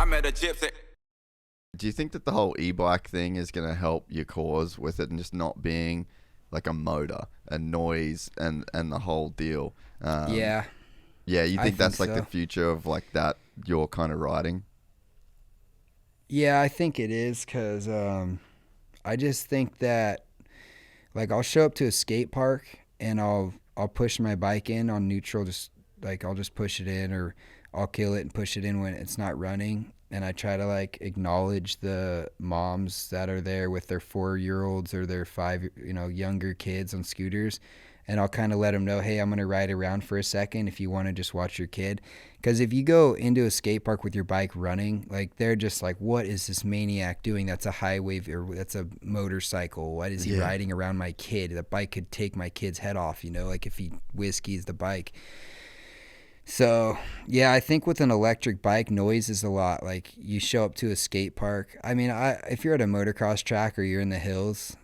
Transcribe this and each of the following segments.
I met a gypsy. Do you think that the whole e-bike thing is going to help your cause with it and just not being like a motor and noise and the whole deal? Yeah, Yeah, you I think think that's like the so. future of like that, your kind of riding? Yeah, I think it is because I just think that like I'll show up to a skate park and I'll push my bike in on neutral, just like I'll just push it in, or I'll kill it and push it in when it's not running. And I try to like acknowledge the moms that are there with their 4 year olds or their five, younger kids on scooters. And I'll kind of let them know, hey, I'm going to ride around for a second if you want to just watch your kid. Because if you go into a skate park with your bike running, like they're just like, what is this maniac doing? That's a highway or that's a motorcycle. What is he Yeah. riding around my kid? The bike could take my kid's head off, like if he whiskeys the bike. So, yeah, I think with an electric bike, noise is a lot. Like, you show up to a skate park. I mean, if you're at a motocross track or you're in the hills,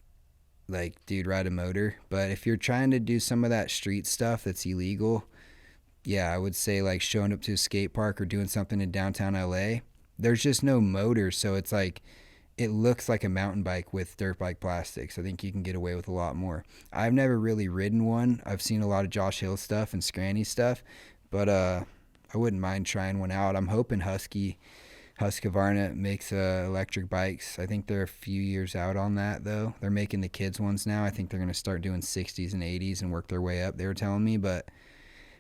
like, dude, ride a motor. But if you're trying to do some of that street stuff that's illegal, yeah, I would say, like, showing up to a skate park or doing something in downtown LA, there's just no motor. So it's like, it looks like a mountain bike with dirt bike plastics. I think you can get away with a lot more. I've never really ridden one. I've seen a lot of Josh Hill stuff and Scranny stuff, but I wouldn't mind trying one out. I'm hoping Husqvarna makes electric bikes. I think they're a few years out on that though. They're making the kids ones now. I think they're going to start doing 60s and 80s and work their way up. They were telling me, but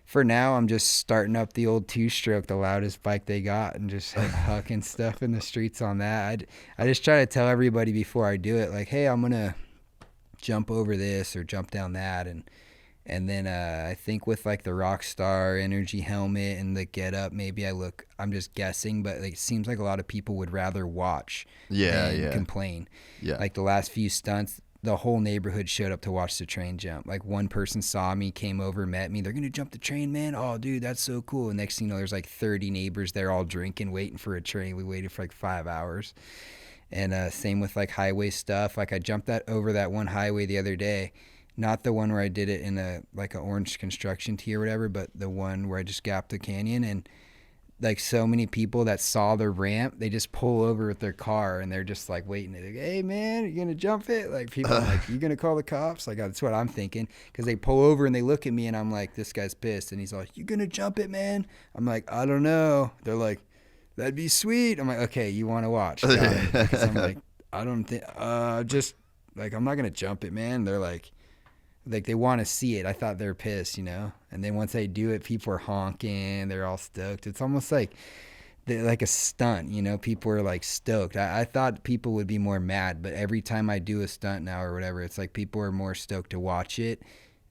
for now, I'm just starting up the old two-stroke, the loudest bike they got, and just like hucking stuff in the streets on that. I just try to tell everybody before I do it, like, hey, I'm gonna jump over this or jump down that, and then I think with like the Rockstar Energy helmet and the get up, maybe I'm just guessing, but like, it seems like a lot of people would rather watch Yeah, than yeah, complain. yeah. Like the last few stunts, the whole neighborhood showed up to watch the train jump. Like one person saw me, came over, met me. They're going to jump the train, man. Oh, dude, that's so cool. And next thing you know, there's like 30 neighbors there all drinking, waiting for a train. We waited for like 5 hours. And same with like highway stuff. Like I jumped over that one highway the other day. Not the one where I did it in a orange construction tee or whatever, but the one where I just gapped the canyon. And like so many people that saw the ramp, they just pull over with their car and they're just like waiting. They're like, hey man, you gonna jump it? Like people are like, you gonna call the cops? Like that's what I'm thinking, because they pull over and they look at me and I'm like, this guy's pissed, and he's like, you gonna jump it, man? I'm like, I don't know. They're like, that'd be sweet. I'm like, okay, you want to watch? Got it. Because I'm like, I don't think, just like I'm not gonna jump it, man. They're like they want to see it. I thought they were pissed. And then once they do it, people are honking. They're all stoked. It's almost like like a stunt. People are like stoked. I thought people would be more mad, but every time I do a stunt now or whatever, it's like people are more stoked to watch it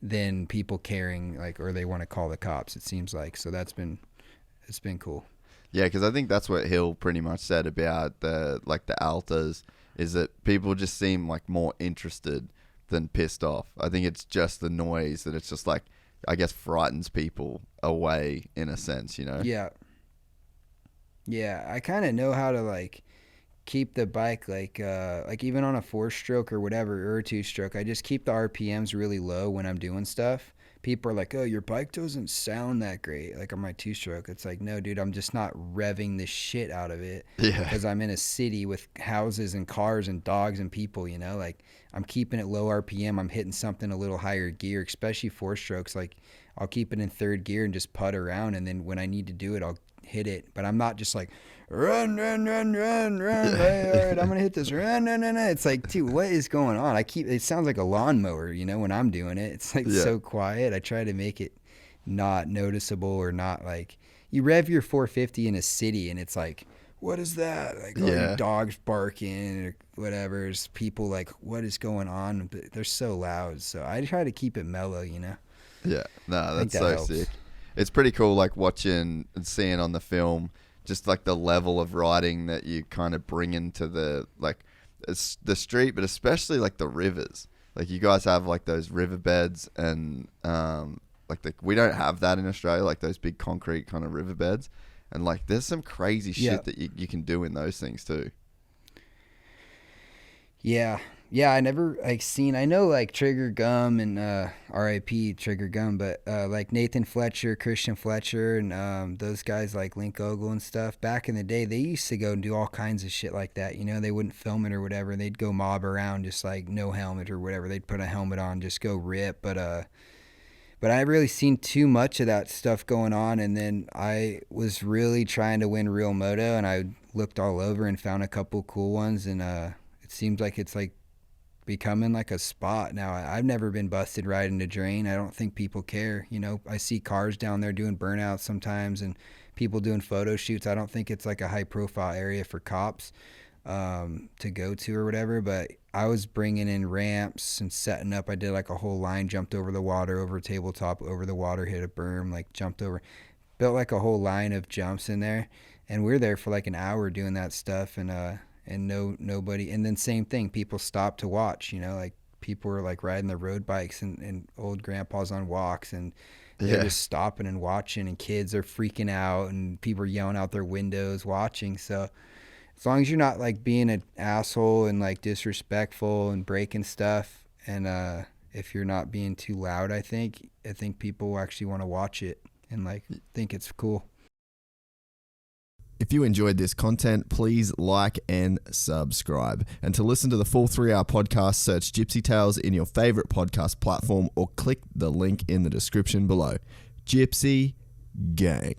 than people caring, like, or they want to call the cops. It seems like. So it's been cool. Yeah, because I think that's what Hill pretty much said about the Altas, is that people just seem like more interested than pissed off. I think it's just the noise that it's just like, I guess, frightens people away in a sense, Yeah. Yeah, I kind of know how to like keep the bike like even on a 4-stroke or whatever, or a 2-stroke. I just keep the RPMs really low when I'm doing stuff. People are like, oh, your bike doesn't sound that great like on my 2-stroke. It's like, no dude, I'm just not revving the shit out of it Yeah. because I'm in a city with houses and cars and dogs and people. Like I'm keeping it low RPM. I'm hitting something a little higher gear, especially 4-strokes. Like I'll keep it in 3rd gear and just putt around, and then when I need to do it, I'll hit it. But I'm not just like run. All right, I'm gonna hit this. Run. It's like, dude, what is going on? It sounds like a lawnmower, when I'm doing it. It's like so quiet. I try to make it not noticeable, or not like you rev your 450 in a city and it's like, what is that? Like, your dogs barking or whatever. There's people like, what is going on? But they're so loud. So I try to keep it mellow, Yeah, no, that's that so helps. sick. It's pretty cool, like watching and seeing on the film, just like the level of riding that you kind of bring into the the street, but especially like the rivers. Like you guys have like those riverbeds, and we don't have that in Australia, like those big concrete kind of riverbeds, and like there's some crazy shit that you can do in those things too. Yeah, I never like seen. I know like Trigger Gum and R.I.P. Trigger Gum, but like Nathan Fletcher, Christian Fletcher, and those guys like Link Ogle and stuff. Back in the day, they used to go and do all kinds of shit like that. You know, they wouldn't film it or whatever. They'd go mob around just like no helmet or whatever. They'd put a helmet on, just go rip. But I really seen too much of that stuff going on, and then I was really trying to win real moto, and I looked all over and found a couple cool ones, and it seems like it's like becoming like a spot now. I've never been busted riding a drain. I don't think people care. You know, I see cars down there doing burnouts sometimes and people doing photo shoots. I don't think it's like a high profile area for cops to go to or whatever, but I was bringing in ramps and setting up. I did like a whole line, jumped over the water, over a tabletop, over the water, hit a berm, like jumped over, built like a whole line of jumps in there. And we were there for like an hour doing that stuff, and nobody. And then same thing, people stopped to watch. You know, like people were like riding their road bikes and old grandpas on walks, and they're just stopping and watching, and kids are freaking out, and people are yelling out their windows watching. So as long as you're not like being an asshole and like disrespectful and breaking stuff, and if you're not being too loud, I think people will actually want to watch it and like think it's cool. If you enjoyed this content, please like and subscribe. And to listen to the full 3-hour podcast, search Gypsy Tales in your favorite podcast platform or click the link in the description below. Gypsy Gang.